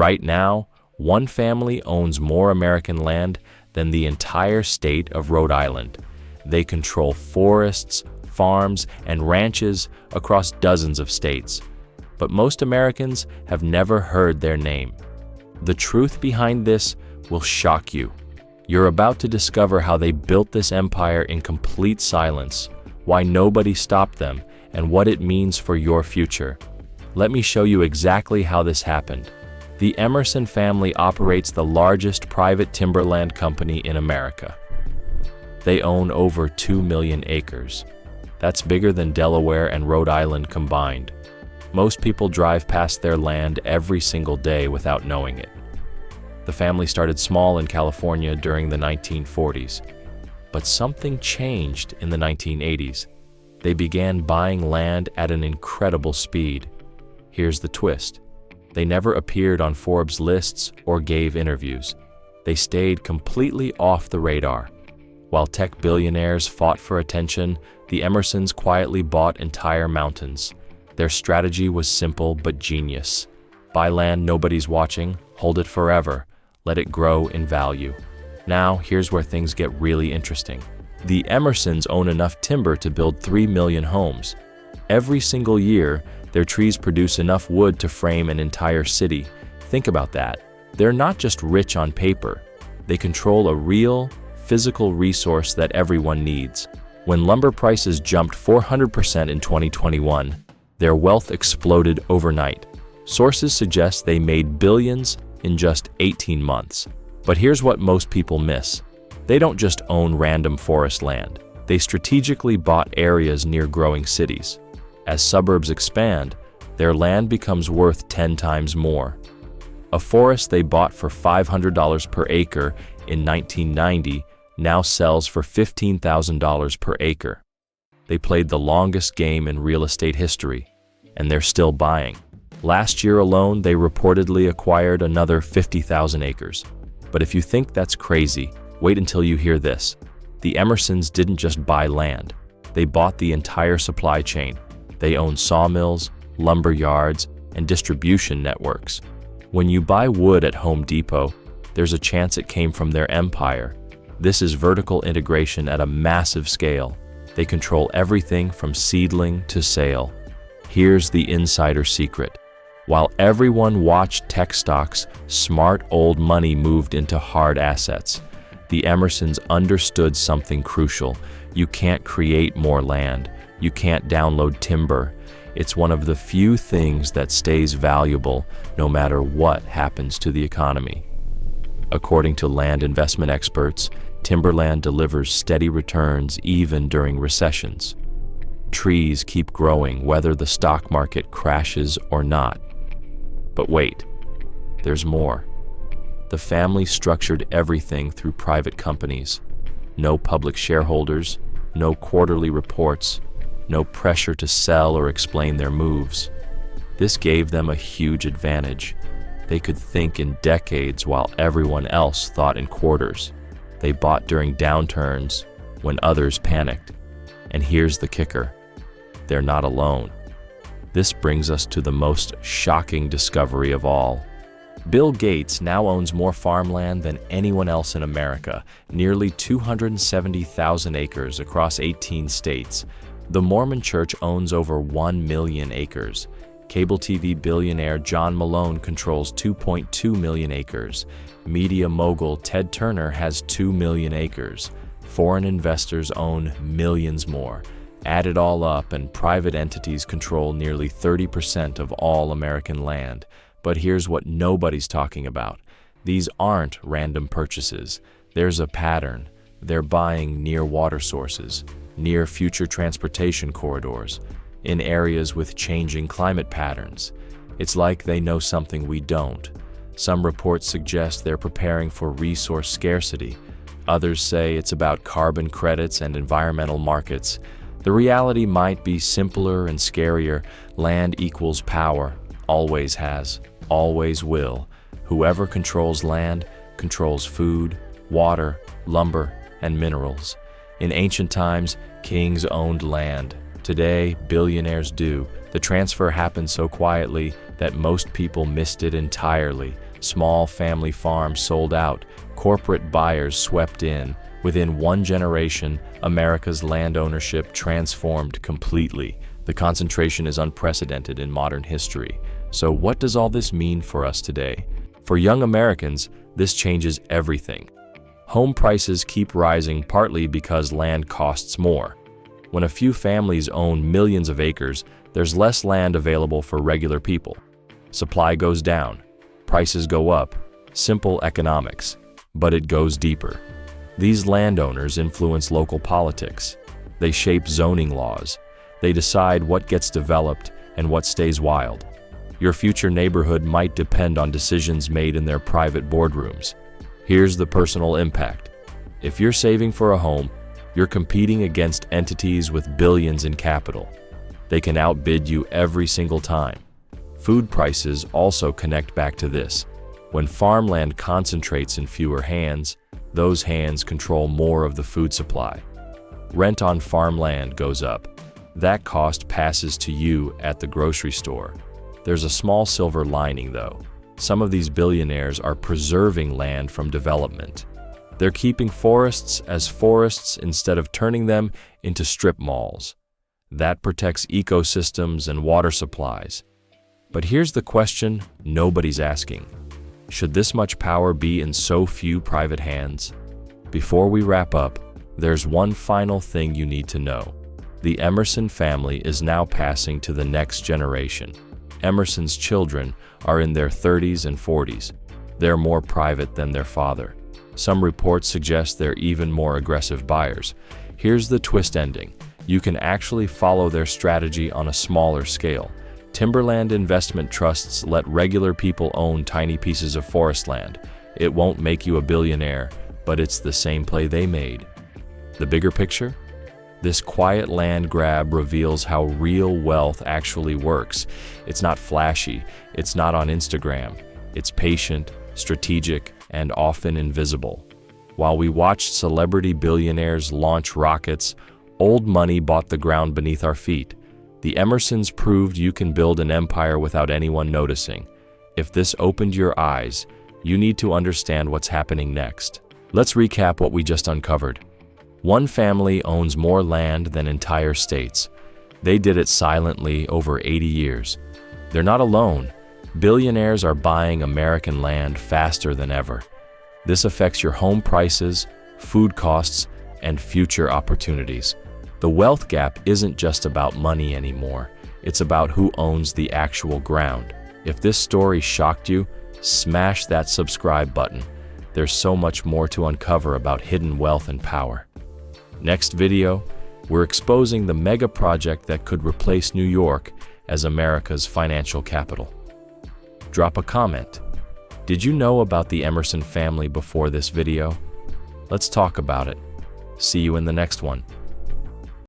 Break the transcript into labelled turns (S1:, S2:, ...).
S1: Right now, one family owns more American land than the entire state of Rhode Island. They control forests, farms, and ranches across dozens of states. But most Americans have never heard their name. The truth behind this will shock you. You're about to discover how they built this empire in complete silence, why nobody stopped them, and what it means for your future. Let me show you exactly how this happened. The Emmerson family operates the largest private timberland company in America. They own over 2 million acres. That's bigger than Delaware and Rhode Island combined. Most people drive past their land every single day without knowing it. The family started small in California during the 1940s, but something changed in the 1980s. They began buying land at an incredible speed. Here's the twist. They never appeared on Forbes lists or gave interviews. They stayed completely off the radar. While tech billionaires fought for attention, the Emmersons quietly bought entire mountains. Their strategy was simple but genius. Buy land nobody's watching, hold it forever, let it grow in value. Now, here's where things get really interesting. The Emmersons own enough timber to build 3 million homes. Every single year, their trees produce enough wood to frame an entire city. Think about that. They're not just rich on paper. They control a real, physical resource that everyone needs. When lumber prices jumped 400% in 2021, their wealth exploded overnight. Sources suggest they made billions in just 18 months. But here's what most people miss. They don't just own random forest land. They strategically bought areas near growing cities. As suburbs expand, their land becomes worth 10 times more. A forest they bought for $500 per acre in 1990 now sells for $15,000 per acre. They played the longest game in real estate history, and they're still buying. Last year alone, they reportedly acquired another 50,000 acres. But if you think that's crazy, wait until you hear this. The Emmersons didn't just buy land. They bought the entire supply chain. They own sawmills, lumber yards, and distribution networks. When you buy wood at Home Depot, there's a chance it came from their empire. This is vertical integration at a massive scale. They control everything from seedling to sale. Here's the insider secret. While everyone watched tech stocks, smart old money moved into hard assets. The Emmersons understood something crucial. You can't create more land. You can't download timber. It's one of the few things that stays valuable no matter what happens to the economy. According to land investment experts, timberland delivers steady returns even during recessions. Trees keep growing whether the stock market crashes or not. But wait, there's more. The family structured everything through private companies. No public shareholders, no quarterly reports, no pressure to sell or explain their moves. This gave them a huge advantage. They could think in decades while everyone else thought in quarters. They bought during downturns when others panicked. And here's the kicker. They're not alone. This brings us to the most shocking discovery of all. Bill Gates now owns more farmland than anyone else in America, nearly 270,000 acres across 18 states. The Mormon Church owns over 1 million acres. Cable TV billionaire John Malone controls 2.2 million acres. Media mogul Ted Turner has 2 million acres. Foreign investors own millions more. Add it all up, and private entities control nearly 30% of all American land. But here's what nobody's talking about. These aren't random purchases. There's a pattern. They're buying near water sources, near future transportation corridors, in areas with changing climate patterns. It's like they know something we don't. Some reports suggest they're preparing for resource scarcity. Others say it's about carbon credits and environmental markets. The reality might be simpler and scarier. Land equals power, always has, always will. Whoever controls land controls food, water, lumber, and minerals. In ancient times, kings owned land. Today, billionaires do. The transfer happened so quietly that most people missed it entirely. Small family farms sold out, corporate buyers swept in. Within one generation, America's land ownership transformed completely. The concentration is unprecedented in modern history. So what does all this mean for us today? For young Americans, this changes everything. Home prices keep rising partly because land costs more. When a few families own millions of acres, there's less land available for regular people. Supply goes down, prices go up. Simple economics, but it goes deeper. These landowners influence local politics. They shape zoning laws. They decide what gets developed and what stays wild. Your future neighborhood might depend on decisions made in their private boardrooms. Here's the personal impact. If you're saving for a home, you're competing against entities with billions in capital. They can outbid you every single time. Food prices also connect back to this. When farmland concentrates in fewer hands, those hands control more of the food supply. Rent on farmland goes up. That cost passes to you at the grocery store. There's a small silver lining, though. Some of these billionaires are preserving land from development. They're keeping forests as forests instead of turning them into strip malls. That protects ecosystems and water supplies. But here's the question nobody's asking. Should this much power be in so few private hands? Before we wrap up, there's one final thing you need to know. The Emmerson family is now passing to the next generation. Emerson's children are in their 30s and 40s. They're more private than their father. Some reports suggest they're even more aggressive buyers. Here's the twist ending. You can actually follow their strategy on a smaller scale. Timberland investment trusts let regular people own tiny pieces of forest land. It won't make you a billionaire, but it's the same play they made. The bigger picture? This quiet land grab reveals how real wealth actually works. It's not flashy, it's not on Instagram. It's patient, strategic, and often invisible. While we watched celebrity billionaires launch rockets, old money bought the ground beneath our feet. The Emersons proved you can build an empire without anyone noticing. If this opened your eyes, you need to understand what's happening next. Let's recap what we just uncovered. One family owns more land than entire states. They did it silently over 80 years. They're not alone. Billionaires are buying American land faster than ever. This affects your home prices, food costs, and future opportunities. The wealth gap isn't just about money anymore. It's about who owns the actual ground. If this story shocked you, smash that subscribe button. There's so much more to uncover about hidden wealth and power. Next video, we're exposing the mega project that could replace New York as America's financial capital. Drop a comment. Did you know about the Emmerson family before this video? Let's talk about it. See you in the next one.